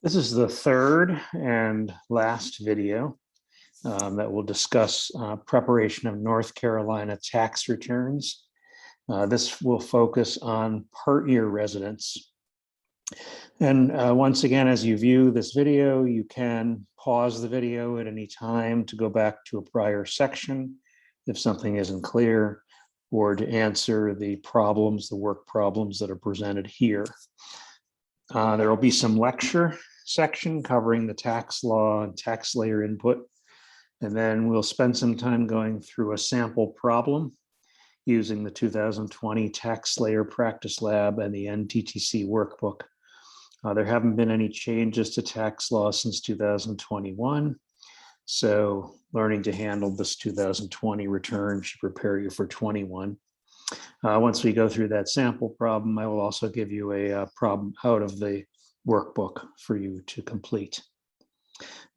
This is the third and last video that will discuss preparation of North Carolina tax returns. This will focus on part-year residents. And once again, as you view this video, you can pause the video at any time to go back to a prior section if something isn't clear, or to answer the work problems that are presented here. There will be some lecture section covering the tax law and tax layer input. And then we'll spend some time going through a sample problem using the 2020 Tax Layer Practice Lab and the NTTC workbook. There haven't been any changes to tax law since 2021. So learning to handle this 2020 return should prepare you for 21. Once we go through that sample problem, I will also give you a problem out of the workbook for you to complete.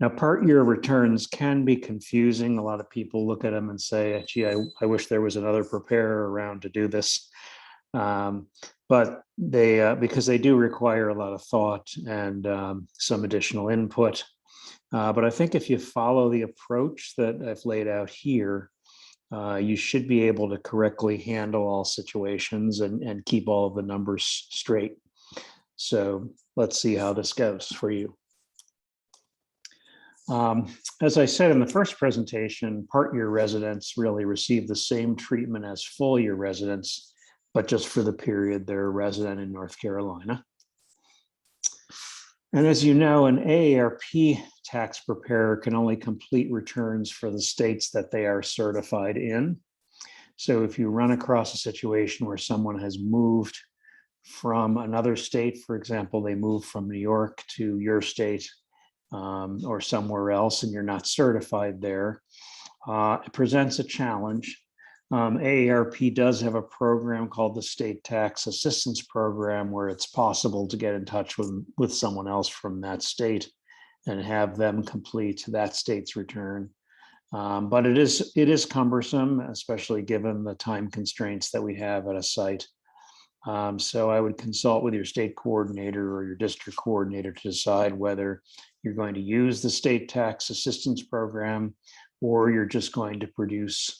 Now, part-year returns can be confusing. A lot of people look at them and say, gee, I wish there was another preparer around to do this. But they, because they do require a lot of thought and some additional input. But I think if you follow the approach that I've laid out here, you should be able to correctly handle all situations and keep all of the numbers straight. So let's see how this goes for you. As I said in the first presentation, part-year residents really receive the same treatment as full-year residents, but just for the period they're a resident in North Carolina. And as you know, an AARP tax preparer can only complete returns for the states that they are certified in. So if you run across a situation where someone has moved from another state, for example, they moved from New York to your state or somewhere else and you're not certified there, it presents a challenge. AARP does have a program called the State Tax Assistance Program where it's possible to get in touch with someone else from that state and have them complete that state's return. But it is cumbersome, especially given the time constraints that we have at a site. So I would consult with your state coordinator or your district coordinator to decide whether you're going to use the State Tax Assistance Program or you're just going to produce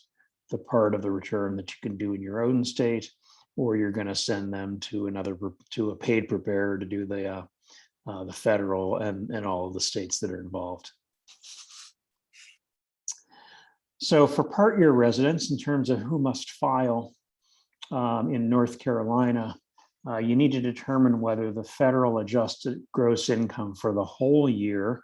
the part of the return that you can do in your own state, or you're going to send them to a paid preparer to do the federal and all of the states that are involved. So for part-year residents, in terms of who must file in North Carolina, you need to determine whether the federal adjusted gross income for the whole year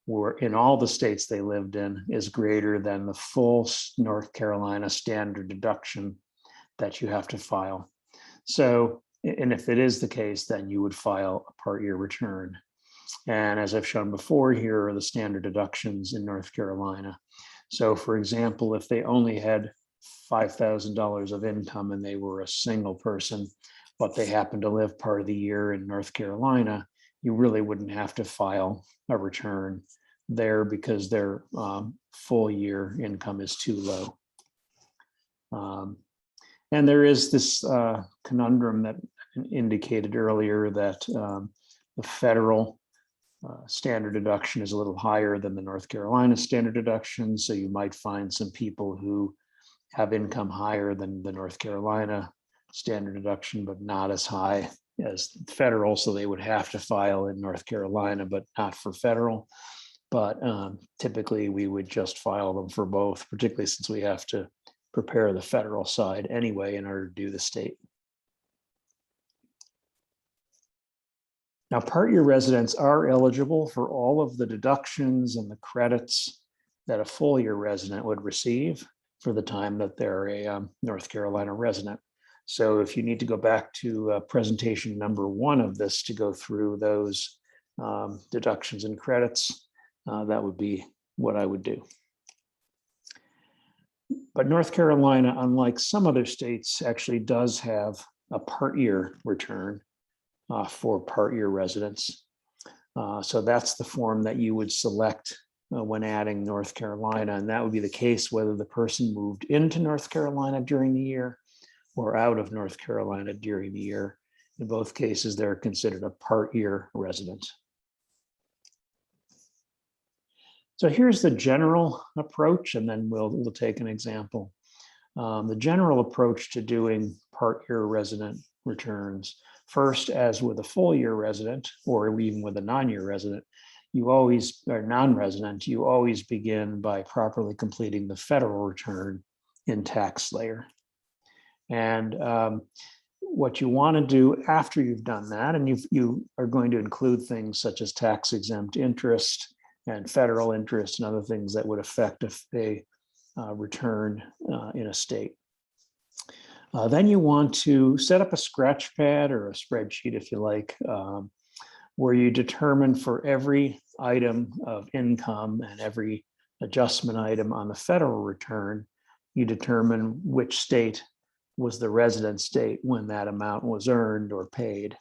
or in all the states they lived in is greater than the full North Carolina standard deduction that you have to file. So, and if it is the case, then you would file a part-year return. And as I've shown before, here are the standard deductions in North Carolina. So for example, if they only had $5,000 of income and they were a single person, but they happened to live part of the year in North Carolina, you really wouldn't have to file a return there because their full year income is too low. And there is this conundrum that indicated earlier that the federal standard deduction is a little higher than the North Carolina standard deduction. So you might find some people who have income higher than the North Carolina standard deduction, but not as high as federal. So they would have to file in North Carolina, but not for federal. But typically we would just file them for both, particularly since we have to prepare the federal side anyway in order to do the state. Now, part-year residents are eligible for all of the deductions and the credits that a full-year resident would receive for the time that they're a North Carolina resident. So if you need to go back to presentation number 1 of this to go through those deductions and credits, that would be what I would do. But North Carolina, unlike some other states, actually does have a part-year return for part-year residents. So that's the form that you would select when adding North Carolina, and that would be the case whether the person moved into North Carolina during the year or out of North Carolina during the year. In both cases, they're considered a part-year resident. So here's the general approach, and then we'll take an example. The general approach to doing part-year resident returns. First, as with a full-year resident, or even with a non-year resident, or non-resident, you always begin by properly completing the federal return in TaxSlayer. And what you want to do after you've done that, and you are going to include things such as tax-exempt interest and federal interest and other things that would affect a return in a state. Then you want to set up a scratch pad or a spreadsheet, if you like, where you determine for every item of income and every adjustment item on the federal return, you determine which state was the resident state when that amount was earned or paid.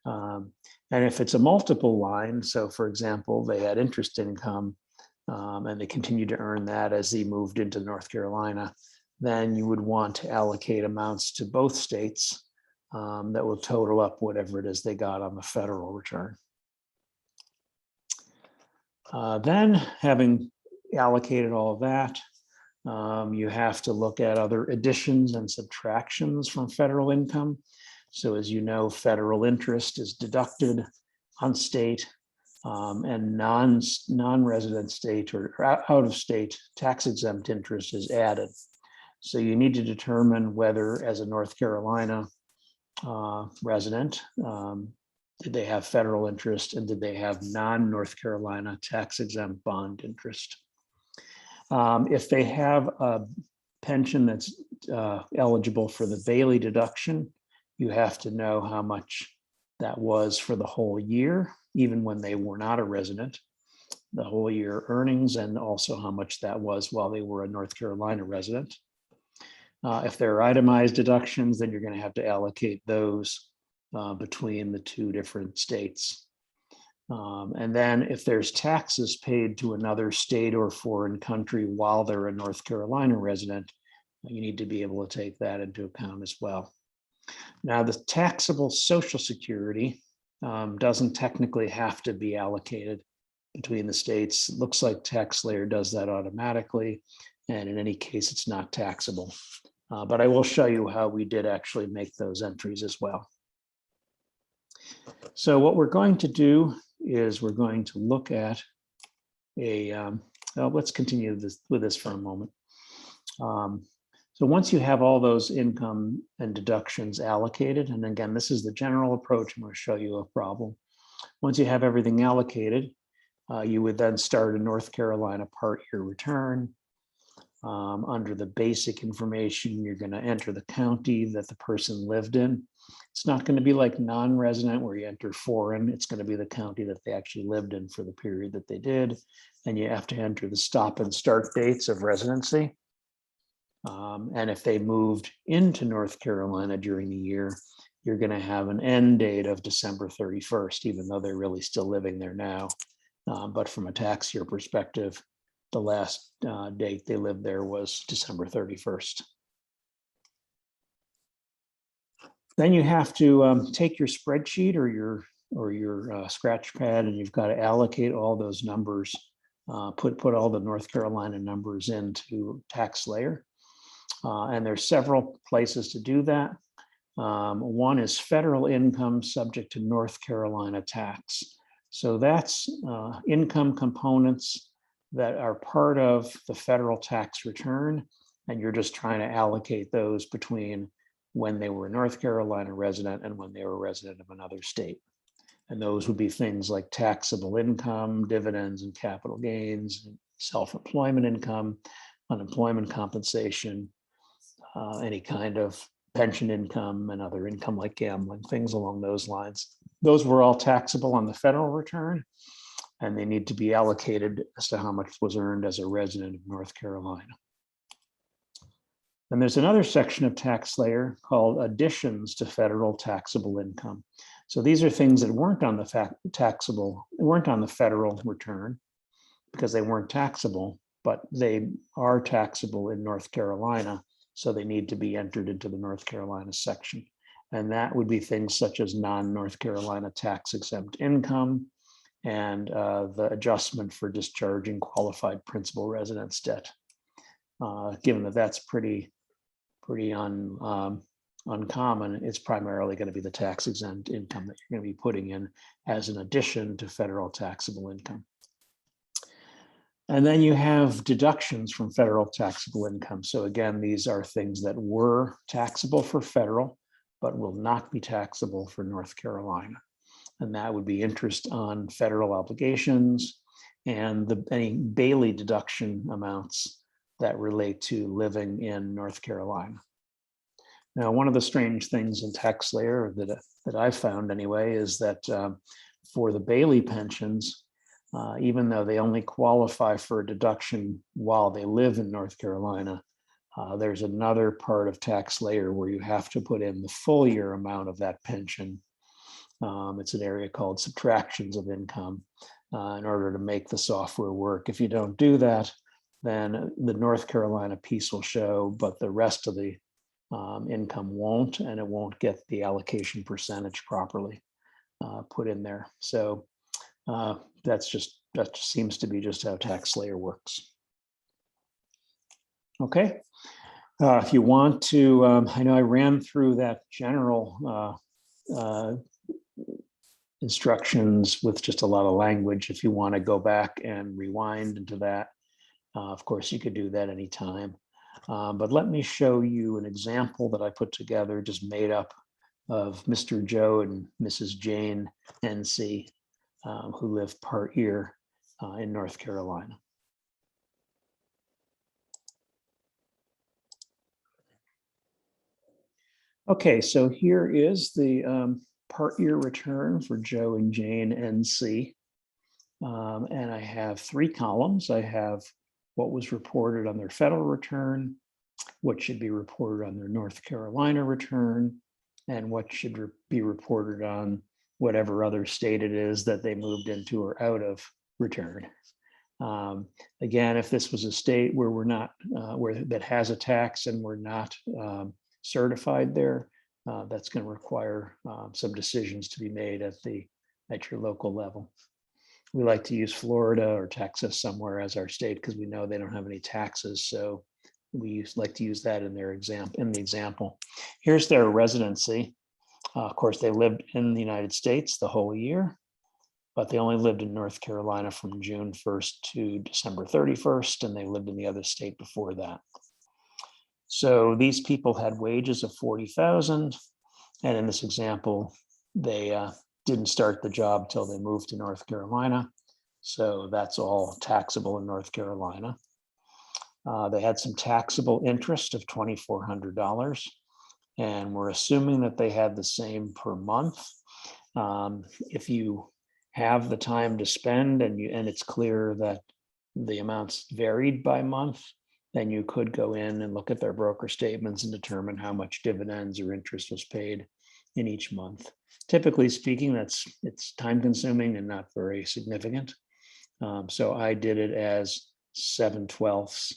And if it's a multiple line, so for example, they had interest income and they continued to earn that as they moved into North Carolina, then you would want to allocate amounts to both states that will total up whatever it is they got on the federal return. Then, having allocated all of that, you have to look at other additions and subtractions from federal income. So as you know, federal interest is deducted on state, and non-resident state or out-of-state tax-exempt interest is added. So you need to determine whether, as a North Carolina resident, did they have federal interest and did they have non-North Carolina tax-exempt bond interest. If they have a pension that's eligible for the Bailey deduction, you have to know how much that was for the whole year, even when they were not a resident, the whole year earnings, and also how much that was while they were a North Carolina resident. If there are itemized deductions, then you're going to have to allocate those between the two different states. And then if there's taxes paid to another state or foreign country while they're a North Carolina resident, you need to be able to take that into account as well. Now, the taxable Social Security doesn't technically have to be allocated between the states. It looks like TaxSlayer does that automatically, and in any case, it's not taxable. But I will show you how we did actually make those entries as well. So what we're going to do is we're going to look at let's continue with this for a moment. So once you have all those income and deductions allocated, and again, this is the general approach, I'm going to show you a problem. Once you have everything allocated, you would then start a North Carolina part-year return. Under the basic information, you're going to enter the county that the person lived in. It's not going to be like non-resident where you enter foreign. It's going to be the county that they actually lived in for the period that they did. And you have to enter the stop and start dates of residency. And if they moved into North Carolina during the year, you're going to have an end date of December 31st, even though they're really still living there now. But from a tax year perspective, the last date they lived there was December 31st. Then you have to take your spreadsheet or your scratch pad, and you've got to allocate all those numbers, put all the North Carolina numbers into TaxSlayer. And there's several places to do that. One is federal income subject to North Carolina tax. So that's income components that are part of the federal tax return, and you're just trying to allocate those between when they were a North Carolina resident and when they were a resident of another state. And those would be things like taxable income, dividends and capital gains, self-employment income, unemployment compensation, any kind of pension income and other income like gambling, things along those lines. Those were all taxable on the federal return, and they need to be allocated as to how much was earned as a resident of North Carolina. And there's another section of TaxSlayer called additions to federal taxable income. So these are things that weren't on the federal return because they weren't taxable, but they are taxable in North Carolina. So they need to be entered into the North Carolina section. And that would be things such as non-North Carolina tax exempt income, and the adjustment for discharging qualified principal residence debt. Given that that's pretty uncommon, it's primarily going to be the tax exempt income that you're going to be putting in as an addition to federal taxable income. And then you have deductions from federal taxable income. So again, these are things that were taxable for federal, but will not be taxable for North Carolina. And that would be interest on federal obligations and any Bailey deduction amounts that relate to living in North Carolina. Now, one of the strange things in TaxSlayer that I've found anyway is that for the Bailey pensions, even though they only qualify for a deduction while they live in North Carolina, there's another part of TaxSlayer where you have to put in the full year amount of that pension. It's an area called subtractions of income in order to make the software work. If you don't do that, then the North Carolina piece will show, but the rest of the income won't, and it won't get the allocation percentage properly put in there. So that seems to be just how TaxSlayer works. Okay. If you want to, I know I ran through that general instructions with just a lot of language. If you want to go back and rewind into that, of course, you could do that anytime. But let me show you an example that I put together, just made up of Mr. Joe and Mrs. Jane NC, who live part year in North Carolina. Okay, so here is the part year return for Joe and Jane NC. And I have 3 columns. I have what was reported on their federal return, what should be reported on their North Carolina return, and what should be reported on whatever other state it is that they moved into or out of return. Again, if this was a state where we're not, that has a tax and we're not certified there, that's going to require some decisions to be made at your local level. We like to use Florida or Texas somewhere as our state because we know they don't have any taxes. So we like to use that in the example. Here's their residency. Of course, they lived in the United States the whole year, but they only lived in North Carolina from June 1st to December 31st, and they lived in the other state before that. So these people had wages of $40,000, and in this example, they didn't start the job till they moved to North Carolina. So that's all taxable in North Carolina. They had some taxable interest of $2,400, and we're assuming that they had the same per month. If you have the time to spend and it's clear that the amounts varied by month, then you could go in and look at their broker statements and determine how much dividends or interest was paid in each month. Typically speaking, it's time consuming and not very significant. So I did it as 7/12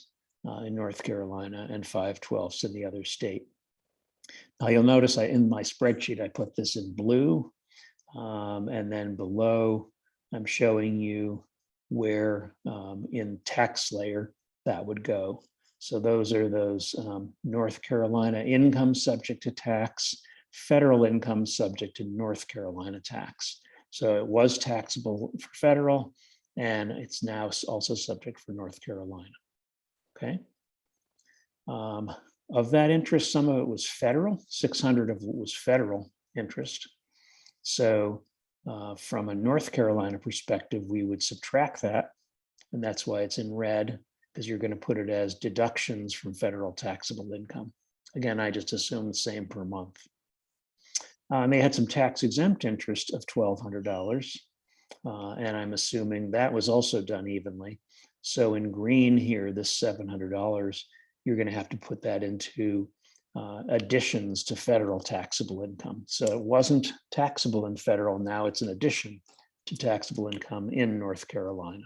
in North Carolina and 5/12 in the other state. Now you'll notice in my spreadsheet, I put this in blue, and then below I'm showing you where in TaxSlayer that would go. So those are those North Carolina income subject to tax, federal income subject to North Carolina tax. So it was taxable for federal, and it's now also subject for North Carolina. Okay. Of that interest, some of it was federal, 600 of it was federal interest. So from a North Carolina perspective, we would subtract that, and that's why it's in red, because you're going to put it as deductions from federal taxable income. Again, I just assume the same per month. They had some tax exempt interest of $1,200, and I'm assuming that was also done evenly. So in green here, this $700, you're going to have to put that into additions to federal taxable income. So it wasn't taxable in federal, now it's an addition to taxable income in North Carolina.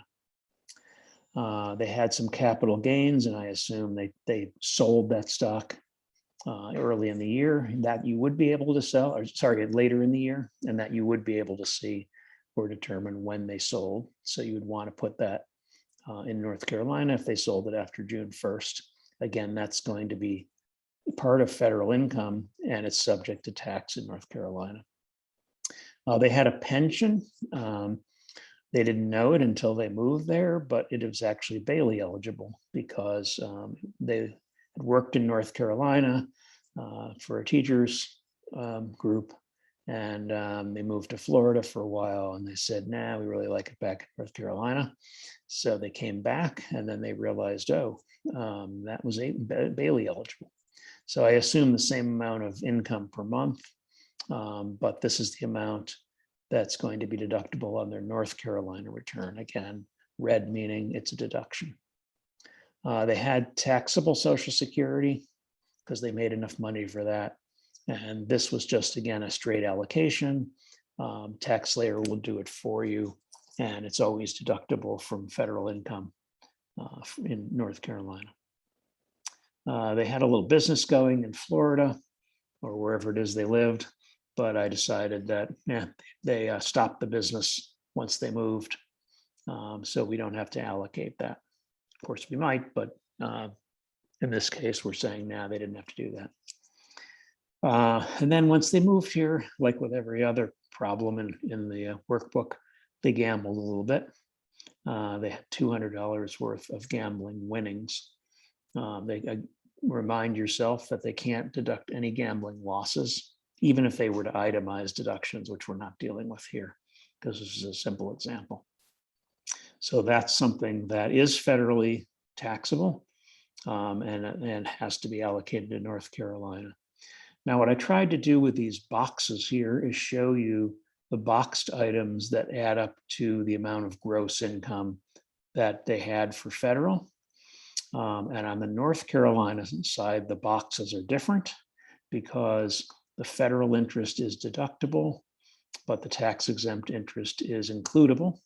They had some capital gains, and I assume they sold that stock early in the year that you would be able to sell, or sorry, later in the year, and that you would be able to see or determine when they sold. So you would want to put that in North Carolina if they sold it after June 1st. Again, that's going to be part of federal income and it's subject to tax in North Carolina. They had a pension. They didn't know it until they moved there, but it was actually Bailey eligible because they had worked in North Carolina for a teachers group, and they moved to Florida for a while, and they said, "Nah, we really like it back in North Carolina." So they came back, and then they realized, oh, that was Bailey eligible. So I assume the same amount of income per month, but this is the amount that's going to be deductible on their North Carolina return. Again, red meaning it's a deduction. They had taxable Social Security because they made enough money for that. And this was just, again, a straight allocation. TaxSlayer will do it for you, and it's always deductible from federal income in North Carolina. They had a little business going in Florida or wherever it is they lived, but I decided that they stopped the business once they moved, so we don't have to allocate that. Of course, we might, but in this case, we're saying now they didn't have to do that. And then once they moved here, like with every other problem in the workbook, they gambled a little bit. They had $200 worth of gambling winnings. They remind yourself that they can't deduct any gambling losses, even if they were to itemize deductions, which we're not dealing with here, because this is a simple example. So that's something that is federally taxable and has to be allocated to North Carolina. Now, what I tried to do with these boxes here is show you the boxed items that add up to the amount of gross income that they had for federal. And on the North Carolina side, the boxes are different because the federal interest is deductible, but the tax exempt interest is includable.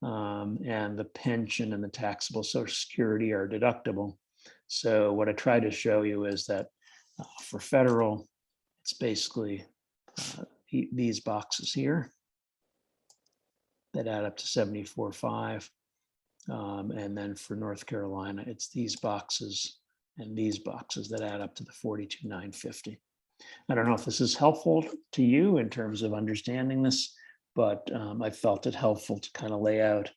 And the pension and the taxable Social Security are deductible. So what I try to show you is that for federal, it's basically these boxes here that add up to 74.5. And then for North Carolina, it's these boxes and these boxes that add up to the 42,950. I don't know if this is helpful to you in terms of understanding this, but I felt it helpful to kind of lay out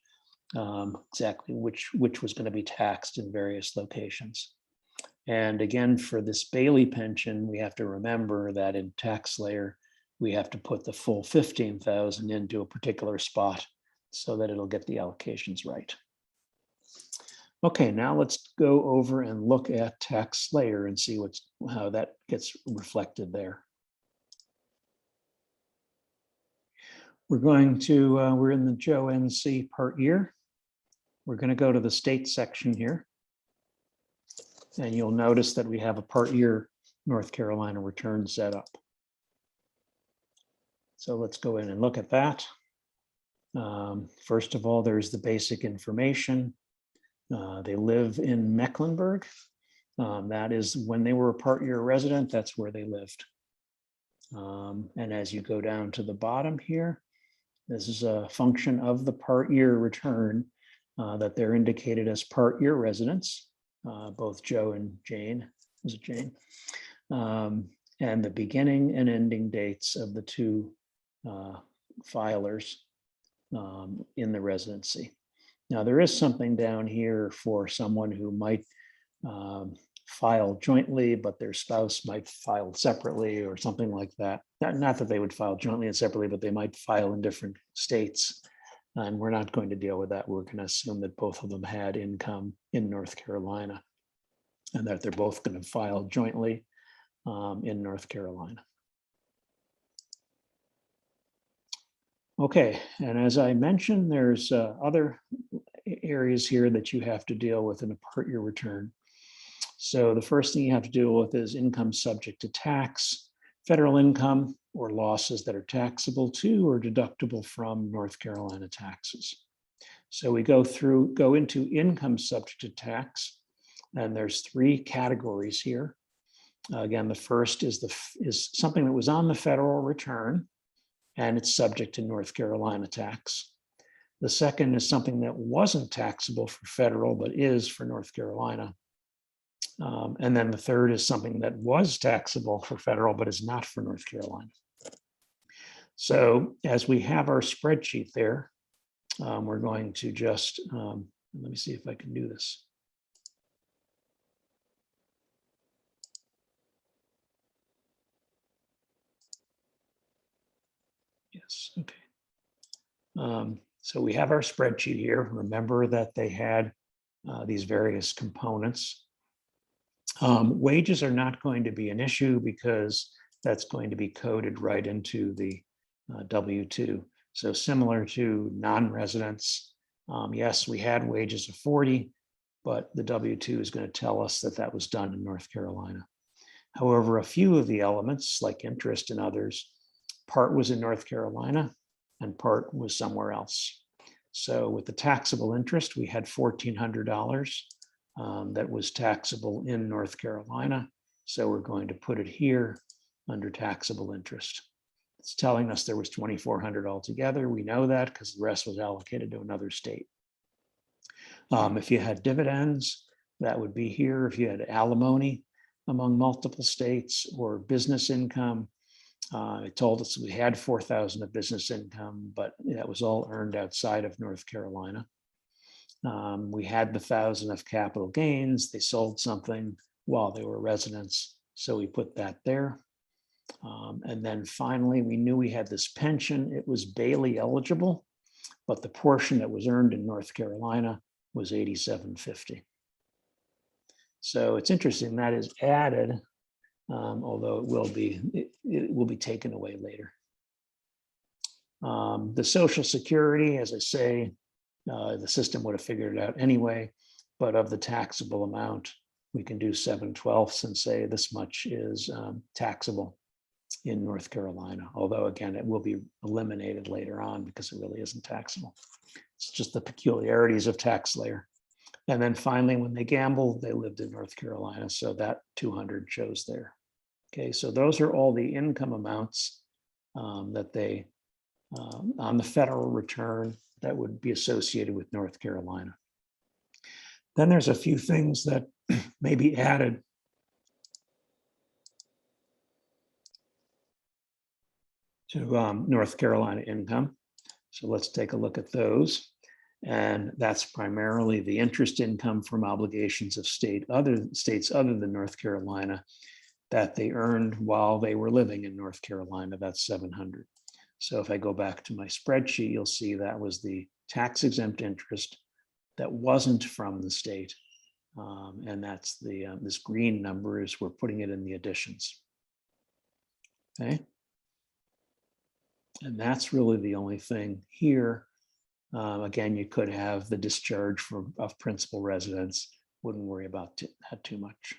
exactly which was going to be taxed in various locations. And again, for this Bailey pension, we have to remember that in TaxSlayer, we have to put the full 15,000 into a particular spot so that it'll get the allocations right. Okay, now let's go over and look at TaxSlayer and see how that gets reflected there. We're in the Joe NC part year. We're going to go to the state section here. And you'll notice that we have a part year North Carolina return set up. So let's go in and look at that. First of all, there's the basic information. They live in Mecklenburg. That is when they were a part year resident, that's where they lived. And as you go down to the bottom here, this is a function of the part year return that they're indicated as part year residents, both Joe and Jane. Was it Jane? And the beginning and ending dates of the two filers in the residency. Now, there is something down here for someone who might file jointly, but their spouse might file separately or something like that. Not that they would file jointly and separately, but they might file in different states. And we're not going to deal with that. We're going to assume that both of them had income in North Carolina and that they're both going to file jointly in North Carolina. Okay, and as I mentioned, there's other areas here that you have to deal with in a part year return. So the first thing you have to deal with is income subject to tax, federal income, or losses that are taxable to or deductible from North Carolina taxes. So we go into income subject to tax, and there's three categories here. Again, the first is something that was on the federal return, and it's subject to North Carolina tax. The second is something that wasn't taxable for federal, but is for North Carolina. And then the third is something that was taxable for federal, but is not for North Carolina. So as we have our spreadsheet there, we're going to just, let me see if I can do this. Yes, okay. So we have our spreadsheet here. Remember that they had these various components. Wages are not going to be an issue because that's going to be coded right into the W-2. So similar to non-residents, yes, we had wages of 40, but the W-2 is going to tell us that that was done in North Carolina. However, a few of the elements like interest and others, part was in North Carolina and part was somewhere else. So with the taxable interest, we had $1,400 that was taxable in North Carolina. So we're going to put it here under taxable interest. It's telling us there was $2,400 altogether. We know that because the rest was allocated to another state. If you had dividends, that would be here. If you had alimony among multiple states or business income, it told us we had 4,000 of business income, but that was all earned outside of North Carolina. We had the 1,000 of capital gains. They sold something while they were residents, so we put that there. And then finally, we knew we had this pension. It was Bailey eligible, but the portion that was earned in North Carolina was $87.50. So it's interesting that is added, although it will be taken away later. The Social Security, as I say, the system would have figured it out anyway, but of the taxable amount, we can do 7/12 and say this much is taxable in North Carolina, although again, it will be eliminated later on because it really isn't taxable. It's just the peculiarities of tax layer. And then finally, when they gambled, they lived in North Carolina. So that 200 shows there. Okay, so those are all the income amounts that they, on the federal return that would be associated with North Carolina. Then there's a few things that may be added to North Carolina income. So let's take a look at those. And that's primarily the interest income from obligations of states other than North Carolina that they earned while they were living in North Carolina. That's 700. So if I go back to my spreadsheet, you'll see that was the tax exempt interest that wasn't from the state. And that's the this green number is we're putting it in the additions. Okay. And that's really the only thing here. Again, you could have the discharge of principal residence. Wouldn't worry about that too much.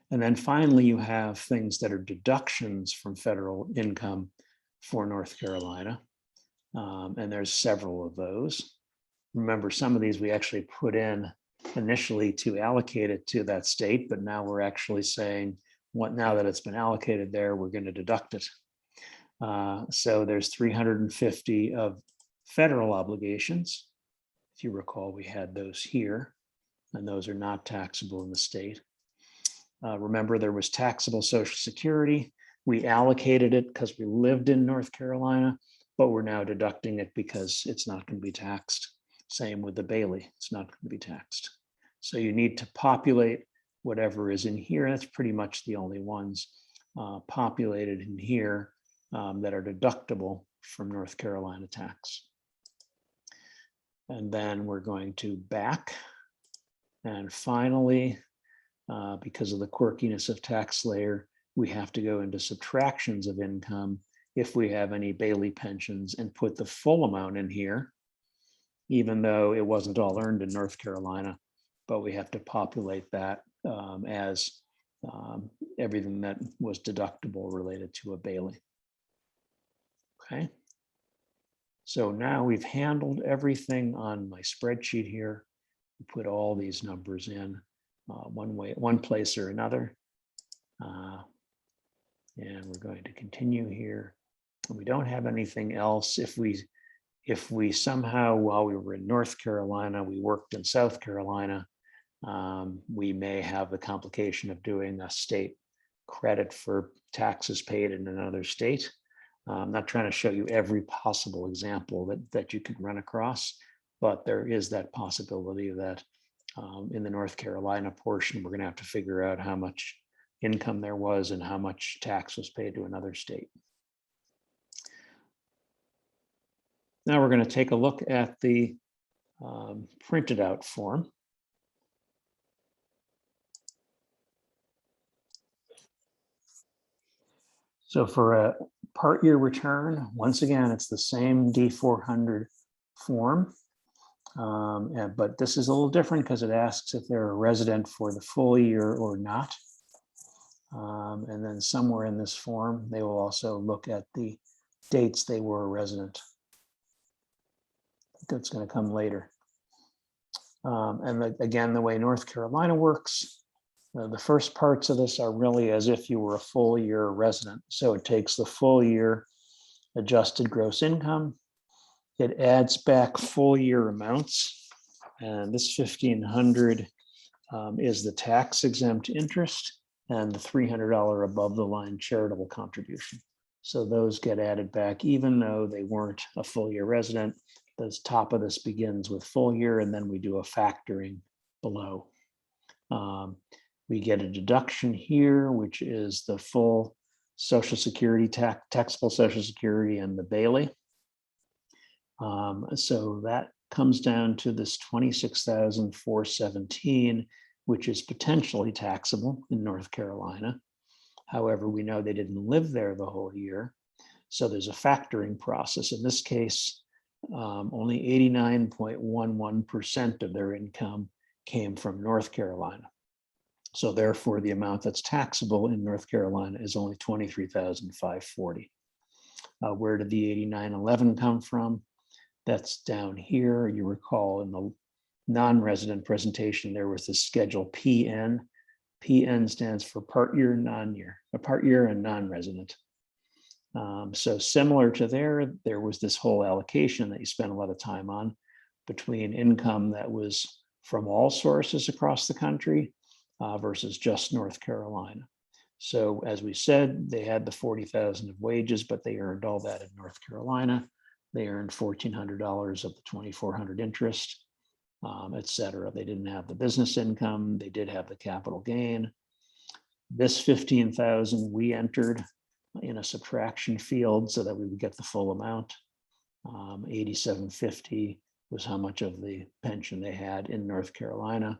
And then finally, you have things that are deductions from federal income for North Carolina. And there's several of those. Remember, some of these we actually put in initially to allocate it to that state, but now we're actually saying, now that it's been allocated there, we're going to deduct it. So there's 350 of federal obligations. If you recall, we had those here, and those are not taxable in the state. Remember, there was taxable Social Security. We allocated it because we lived in North Carolina, but we're now deducting it because it's not going to be taxed. Same with the Bailey, it's not going to be taxed. So you need to populate whatever is in here. That's pretty much the only ones populated in here that are deductible from North Carolina tax. And then we're going to back. And finally, because of the quirkiness of tax layer, we have to go into subtractions of income if we have any Bailey pensions and put the full amount in here, even though it wasn't all earned in North Carolina, but we have to populate that as everything that was deductible related to a Bailey. Okay. So now we've handled everything on my spreadsheet here. We put all these numbers in one place or another. And we're going to continue here. We don't have anything else. If we somehow, while we were in North Carolina, we worked in South Carolina, we may have the complication of doing a state credit for taxes paid in another state. I'm not trying to show you every possible example that you could run across, but there is that possibility that in the North Carolina portion, we're going to have to figure out how much income there was and how much tax was paid to another state. Now we're going to take a look at the printed out form. So for a part year return, once again, it's the same D400 form, but this is a little different because it asks if they're a resident for the full year or not. And then somewhere in this form, they will also look at the dates they were a resident. That's going to come later. And again, the way North Carolina works, the first parts of this are really as if you were a full year resident. So it takes the full year adjusted gross income. It adds back full year amounts. And this 1,500 is the tax exempt interest and the $300 above the line charitable contribution. So those get added back, even though they weren't a full year resident. The top of this begins with full year, and then we do a factoring below. We get a deduction here, which is the full Social Security taxable Social Security and the Bailey. So that comes down to this $26,417, which is potentially taxable in North Carolina. However, we know they didn't live there the whole year. So there's a factoring process. In this case, only 89.11% of their income came from North Carolina. So therefore, the amount that's taxable in North Carolina is only $23,540. Where did the 8911 come from? That's down here. You recall in the non-resident presentation, there was the schedule PN. PN stands for part year, non-year, a part year and non-resident. So similar to there was this whole allocation that you spent a lot of time on between income that was from all sources across the country versus just North Carolina. So as we said, they had the 40,000 of wages, but they earned all that in North Carolina. They earned $1,400 of the 2,400 interest, et cetera. They didn't have the business income. They did have the capital gain. This 15,000 we entered in a subtraction field so that we would get the full amount. 8750 was how much of the pension they had in North Carolina.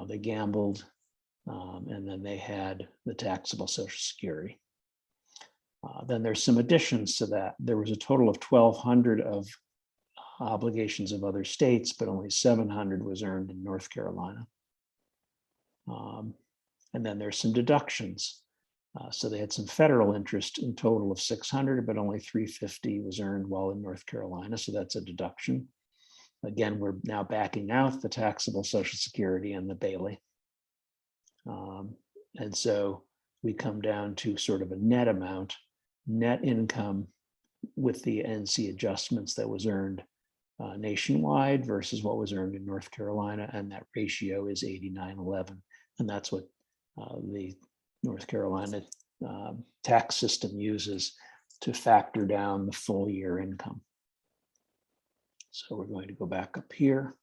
They gambled, and then they had the taxable Social Security. Then there's some additions to that. There was a total of 1,200 of obligations of other states, but only 700 was earned in North Carolina. And then there's some deductions. So they had some federal interest in total of 600, but only 350 was earned while in North Carolina. So that's a deduction. Again, we're now backing out the taxable Social Security and the Bailey. And so we come down to sort of a net amount, net income with the NC adjustments that was earned nationwide versus what was earned in North Carolina. And that ratio is 8911. And that's what the North Carolina tax system uses to factor down the full year income. So we're going to go back up here.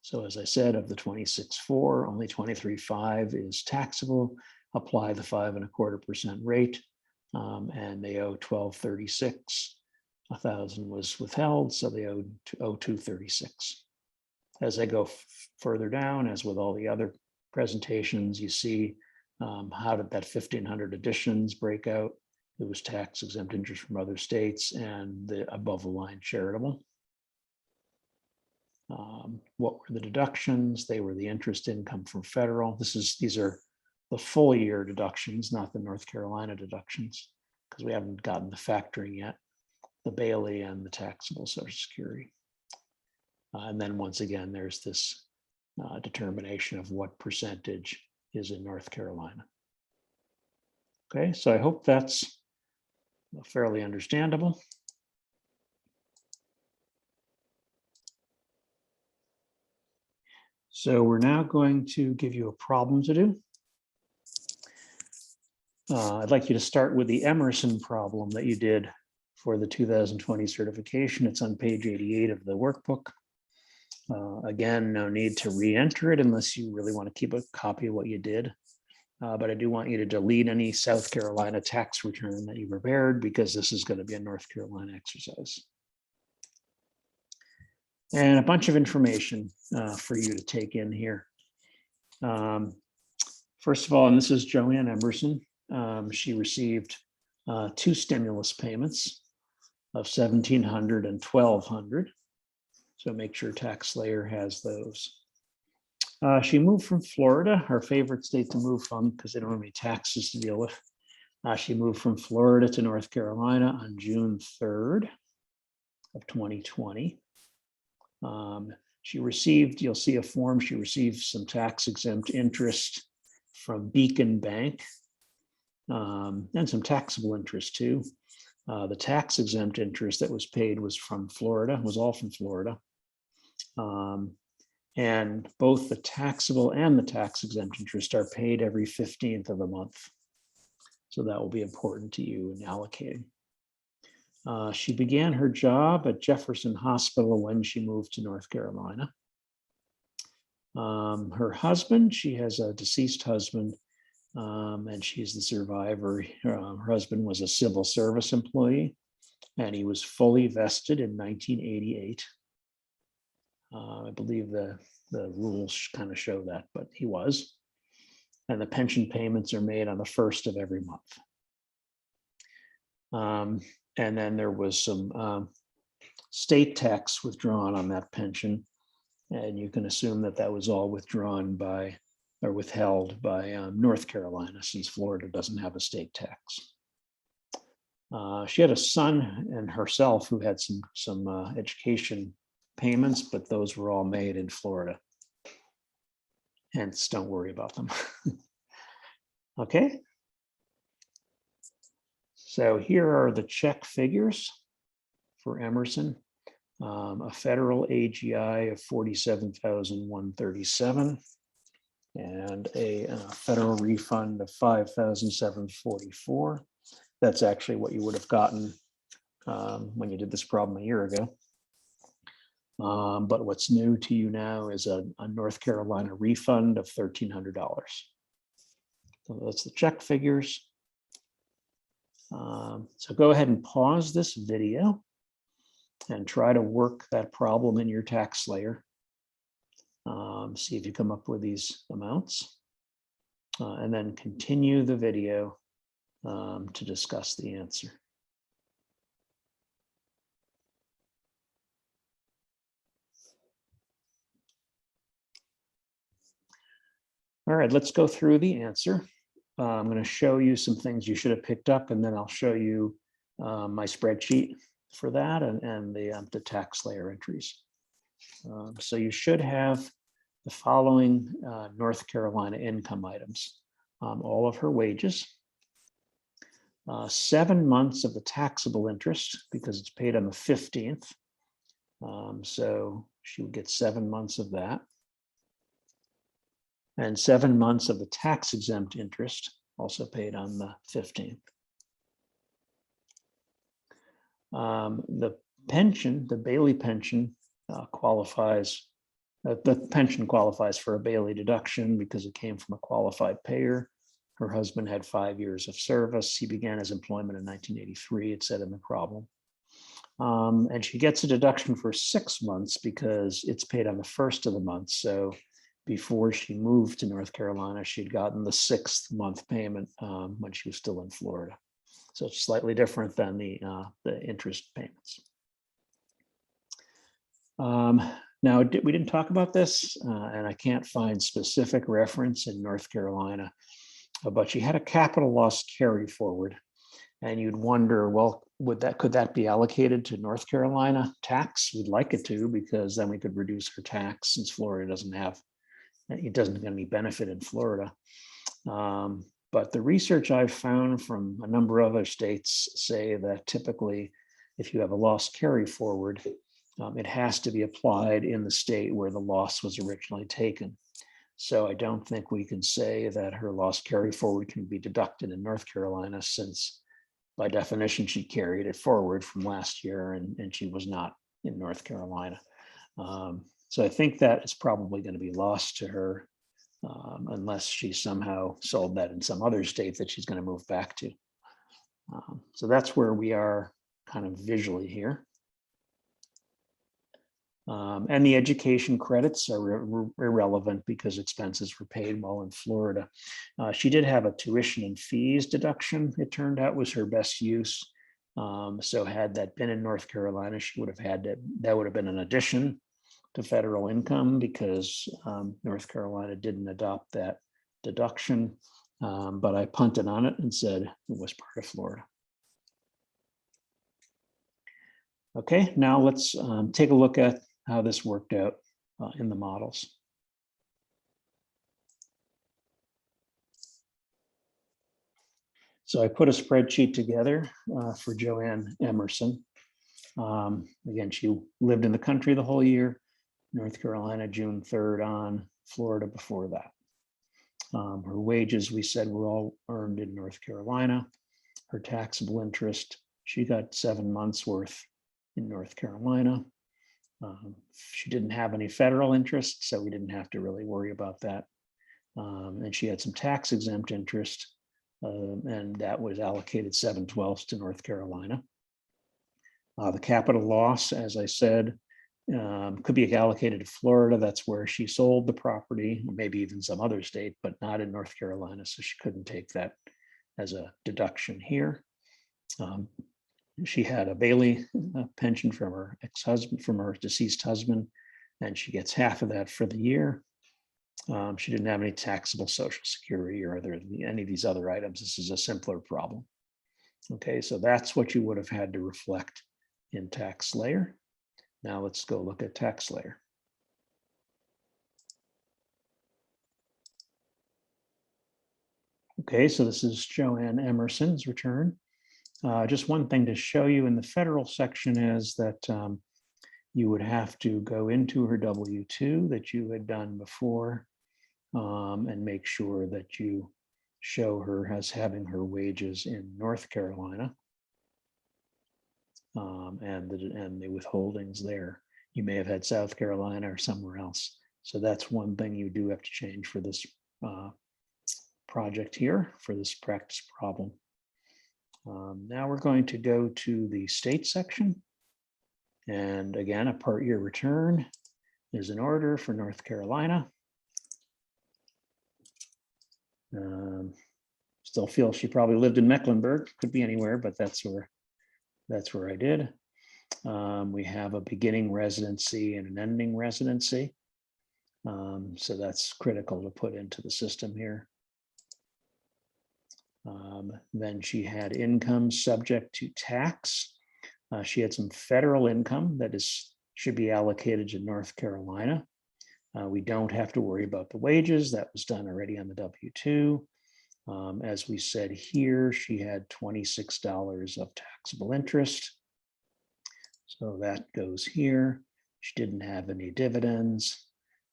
So as I said, of the 26.4, only 23.5 is taxable. Apply the 5.25% rate, and they owe 1236. 1,000 was withheld, so they owe 236. As I go further down, as with all the other presentations, you see how did that 1,500 additions break out. It was tax exempt interest from other states and the above the line charitable. What were the deductions? They were the interest income from federal. These are the full year deductions, not the North Carolina deductions, because we haven't gotten the factoring yet, the Bailey and the taxable Social Security. And then once again, there's this determination of what percentage is in North Carolina. Okay, so I hope that's fairly understandable. So we're now going to give you a problem to do. I'd like you to start with the Emerson problem that you did for the 2020 certification. It's on page 88 of the workbook. Again, no need to re-enter it unless you really want to keep a copy of what you did. But I do want you to delete any South Carolina tax return that you prepared because this is going to be a North Carolina exercise. And a bunch of information for you to take in here. First of all, and this is Joanne Emerson. She received 2 stimulus payments of $1,700 and $1,200. So make sure TaxSlayer has those. She moved from Florida, her favorite state to move from because they don't have any taxes to deal with. She moved from Florida to North Carolina on June 3rd of 2020. She received, you'll see a form, she received some tax exempt interest from Beacon Bank and some taxable interest too. The tax exempt interest that was paid was from Florida, was all from Florida. And both the taxable and the tax exempt interest are paid every 15th of the month. So that will be important to you in allocating. She began her job at Jefferson Hospital when she moved to North Carolina. Her husband, she has a deceased husband, and she's the survivor. Her husband was a civil service employee, and he was fully vested in 1988. I believe the rules kind of show that, but he was. And the pension payments are made on the 1st of every month. And then there was some state tax withdrawn on that pension. And you can assume that that was all withdrawn by or withheld by North Carolina, since Florida doesn't have a state tax. She had a son and herself who had some education payments, but those were all made in Florida. Hence, don't worry about them. Okay. So here are the check figures for Emerson. A federal AGI of $47,137 and a federal refund of $5,744. That's actually what you would have gotten when you did this problem a year ago. But what's new to you now is a North Carolina refund of $1,300. So that's the check figures. So go ahead and pause this video and try to work that problem in your TaxSlayer. See if you come up with these amounts, and then continue the video to discuss the answer. All right, let's go through the answer. I'm going to show you some things you should have picked up, and then I'll show you my spreadsheet for that and the TaxSlayer entries. So you should have the following North Carolina income items. All of her wages, 7 months of the taxable interest because it's paid on the 15th. So she would get 7 months of that. And 7 months of the tax exempt interest, also paid on the 15th. The pension, the Bailey pension qualifies, the pension qualifies for a Bailey deduction because it came from a qualified payer. Her husband had 5 years of service. He began his employment in 1983, it said in the problem. And she gets a deduction for 6 months because it's paid on the 1st of the month. So before she moved to North Carolina, she'd gotten the 6th month payment when she was still in Florida. So it's slightly different than the interest payments. Now, we didn't talk about this, and I can't find specific reference in North Carolina, but she had a capital loss carry forward, and you'd wonder, well, could that be allocated to North Carolina tax? We'd like it to, because then we could reduce her tax since Florida doesn't have, it doesn't get any benefit in Florida. But the research I've found from a number of other states say that typically, if you have a loss carry forward, it has to be applied in the state where the loss was originally taken. So I don't think we can say that her loss carry forward can be deducted in North Carolina, since by definition, she carried it forward from last year and she was not in North Carolina. So I think that is probably going to be lost to her, unless she somehow sold that in some other state that she's going to move back to. So that's where we are kind of visually here. And the education credits are irrelevant because expenses were paid while in Florida. She did have a tuition and fees deduction. It turned out was her best use. So had that been in North Carolina, she would have had that would have been an addition to federal income, because North Carolina didn't adopt that deduction. But I punted on it and said it was part of Florida. Okay, now let's take a look at how this worked out in the models. So I put a spreadsheet together for Joanne Emerson. Again, she lived in the country the whole year, North Carolina, June 3rd on, Florida before that. Her wages, we said, were all earned in North Carolina. Her taxable interest, she got 7 months worth in North Carolina. She didn't have any federal interest, so we didn't have to really worry about that. And she had some tax exempt interest, and that was allocated 7/12 to North Carolina. The capital loss, as I said, could be allocated to Florida. That's where she sold the property, or maybe even some other state, but not in North Carolina, so she couldn't take that as a deduction here. She had a Bailey pension from her ex-husband, from her deceased husband, and she gets half of that for the year. She didn't have any taxable Social Security or any of these other items. This is a simpler problem. Okay, so that's what you would have had to reflect in tax layer. Now let's go look at tax layer. Okay, so this is Joanne Emerson's return. Just one thing to show you in the federal section is that you would have to go into her W-2 that you had done before, and make sure that you show her as having her wages in North Carolina, and the withholdings there. You may have had South Carolina or somewhere else. So that's one thing you do have to change for this project here, for this practice problem. Now we're going to go to the state section. And again, a part year return is in order for North Carolina. Still feel she probably lived in Mecklenburg, could be anywhere, but that's where I did. We have a beginning residency and an ending residency. So that's critical to put into the system here. Then she had income subject to tax. She had some federal income that should be allocated to North Carolina. We don't have to worry about the wages. That was done already on the W-2. As we said here, she had $26 of taxable interest. So that goes here. She didn't have any dividends.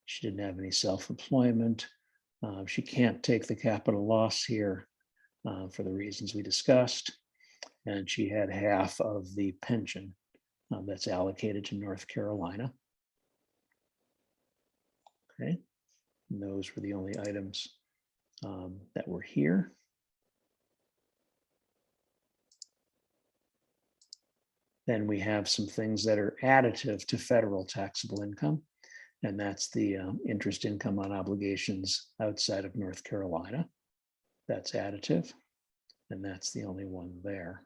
She didn't have any self-employment. She can't take the capital loss here for the reasons we discussed. And she had half of the pension that's allocated to North Carolina. Okay, and those were the only items that were here. Then we have some things that are additive to federal taxable income, and that's the interest income on obligations outside of North Carolina. That's additive, and that's the only one there.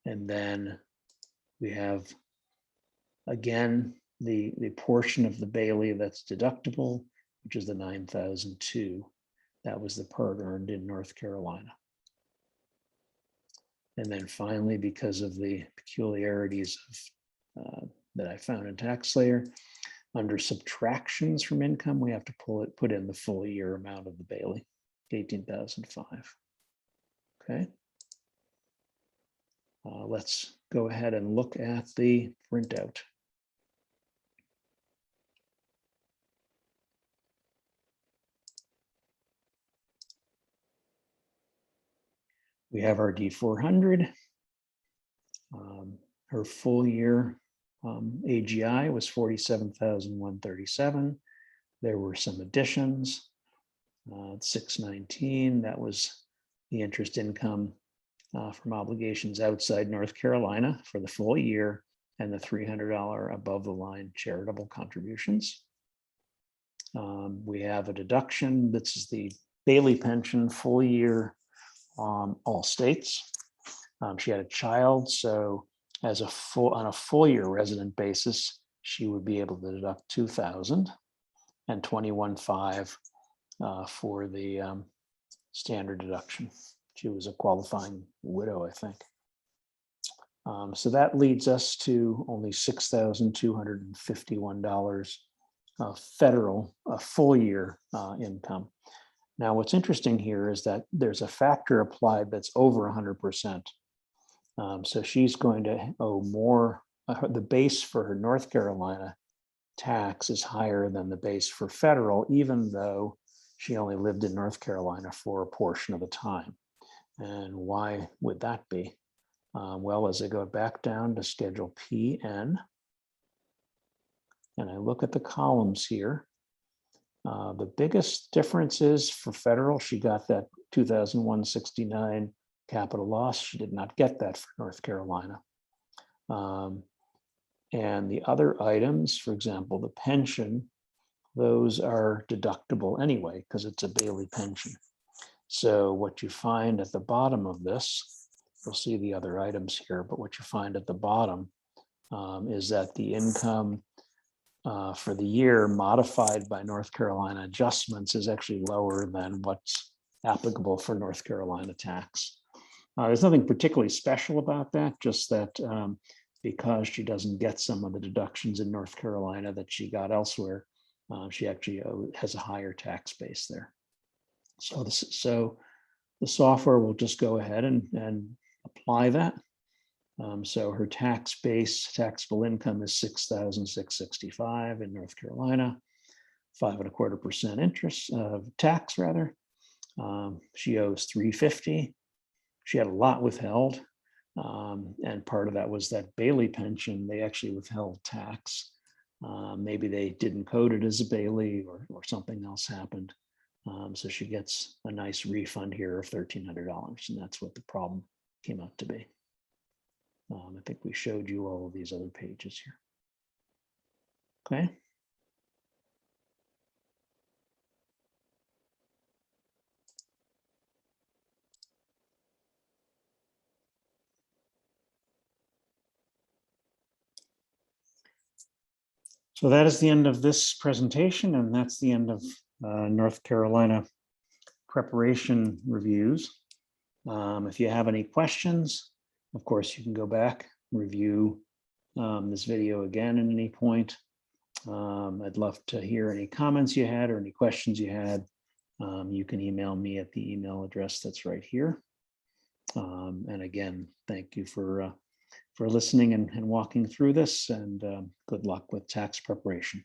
And then we have, again, the portion of the Bailey that's deductible, which is the $9,002. That was the part earned in North Carolina. And then finally, because of the peculiarities of, that I found in tax layer, under subtractions from income, we have to put in the full year amount of the Bailey. 18,005. Okay. Let's go ahead and look at the printout. We have our D400. Her full year AGI was 47,137. There were some additions. 619, that was the interest income from obligations outside North Carolina for the full year, and the $300 above the line charitable contributions. We have a deduction. This is the Bailey pension full year, all states. She had a child, so on a full year resident basis, she would be able to deduct 2,000 and 21,500 for the standard deduction. She was a qualifying widow, I think. So that leads us to only $6,251 federal full year income. Now, what's interesting here is that there's a factor applied that's over 100%. So she's going to owe more. The base for her North Carolina tax is higher than the base for federal, even though she only lived in North Carolina for a portion of the time. And why would that be? Well, as I go back down to Schedule PN, and I look at the columns here, the biggest difference is for federal, she got that 2,169 capital loss. She did not get that for North Carolina. And the other items, for example, the pension, those are deductible anyway, because it's a Bailey pension. So what you find at the bottom of this, you'll see the other items here, but what you find at the bottom is that the income for the year modified by North Carolina adjustments is actually lower than what's applicable for North Carolina tax. There's nothing particularly special about that, just that because she doesn't get some of the deductions in North Carolina that she got elsewhere, she actually has a higher tax base there. So the software will just go ahead and apply that. So her tax base, taxable income is 6,665 in North Carolina, 5.25% interest tax rather. She owes 350. She had a lot withheld, and part of that was that Bailey pension. They actually withheld tax. Maybe they didn't code it as a Bailey, or something else happened. So she gets a nice refund here of $1,300, and that's what the problem came out to be. I think we showed you all of these other pages here. Okay. So that is the end of this presentation, and that's the end of North Carolina preparation reviews. If you have any questions, of course, you can go back, review this video again at any point. I'd love to hear any comments you had or any questions you had. You can email me at the email address that's right here. And again, thank you for listening and walking through this, and good luck with tax preparation.